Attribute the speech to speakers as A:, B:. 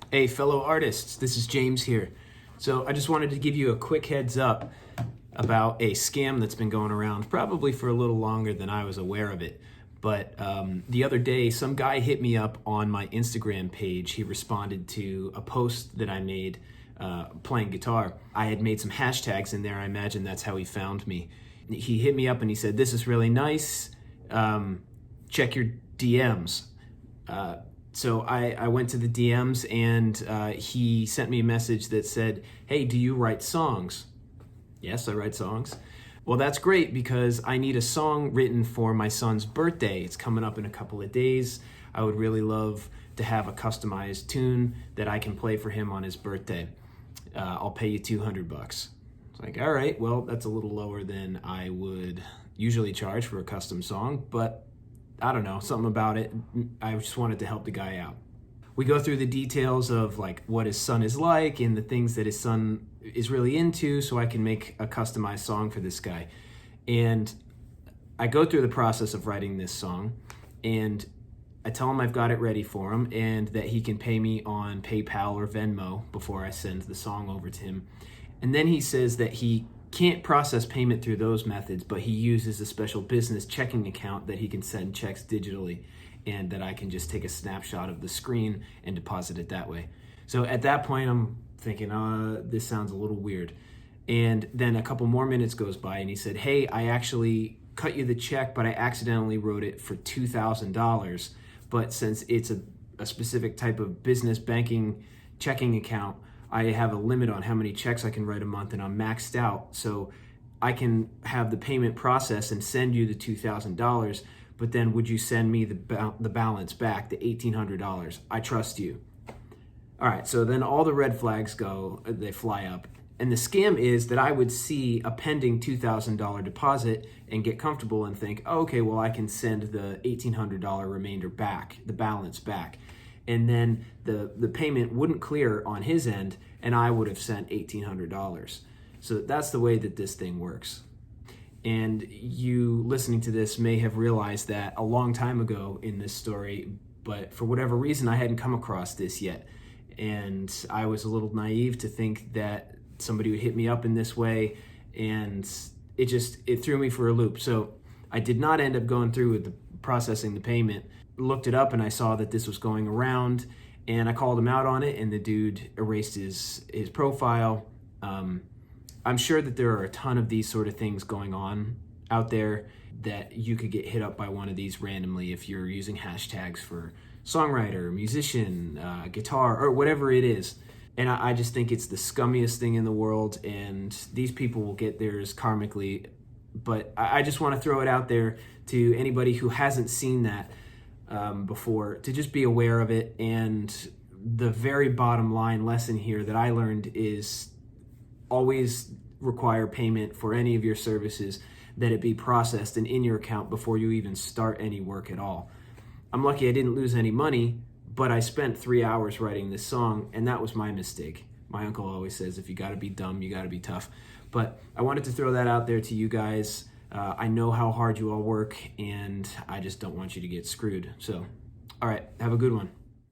A: Hey, fellow artists, this is James here. So I just wanted to give you a quick heads up about a scam that's been going around probably for a little longer than I was aware of it. But the other day, some guy hit me up on my Instagram page. He responded to a post that I made playing guitar. I had made some hashtags in there. I imagine that's how he found me. He hit me up and he said, "This is really nice. Check your DMs." So I went to the DMs and he sent me a message that said, "Hey, do you write songs?" Yes, I write songs. Well, that's great because I need a song written for my son's birthday. It's coming up in a couple of days. I would really love to have a customized tune that I can play for him on his birthday. I'll pay you $200. It's like, all right, well, that's a little lower than I would usually charge for a custom song, but I don't know, something about it. I just wanted to help the guy out. We go through the details of like what his son is like and the things that his son is really into so I can make a customized song for this guy. And I go through the process of writing this song and I tell him I've got it ready for him and that he can pay me on PayPal or Venmo before I send the song over to him. And then he says that he can't process payment through those methods, but he uses a special business checking account that he can send checks digitally and that I can just take a snapshot of the screen and deposit it that way. So at that point, I'm thinking, this sounds a little weird. And then a couple more minutes goes by and he said, "Hey, I actually cut you the check, but I accidentally wrote it for $2,000. But since it's a specific type of business banking checking account, I have a limit on how many checks I can write a month and I'm maxed out. So I can have the payment process and send you the $2,000, but then would you send me the balance back, the $1,800? I trust you." All right, so then all the red flags they fly up. And the scam is that I would see a pending $2,000 deposit and get comfortable and think, oh, okay, well, I can send the $1,800 remainder back, the balance back. And then the payment wouldn't clear on his end, and I would have sent $1,800. So that's the way that this thing works. And you listening to this may have realized that a long time ago in this story, but for whatever reason, I hadn't come across this yet. And I was a little naive to think that somebody would hit me up in this way, and it threw me for a loop. So I did not end up going through with processing the payment. Looked it up and I saw that this was going around and I called him out on it and the dude erased his profile. I'm sure that there are a ton of these sort of things going on out there that you could get hit up by one of these randomly if you're using hashtags for songwriter, musician, guitar, or whatever it is. And I just think it's the scummiest thing in the world, and these people will get theirs karmically. But I just want to throw it out there to anybody who hasn't seen that before, to just be aware of it. And the very bottom line lesson here that I learned is always require payment for any of your services, that it be processed and in your account before you even start any work at all. I'm lucky I didn't lose any money, but I spent 3 hours writing this song, and that was my mistake. My uncle always says, if you gotta be dumb, you gotta be tough. But I wanted to throw that out there to you guys. I know how hard you all work, and I just don't want you to get screwed. So, all right, have a good one.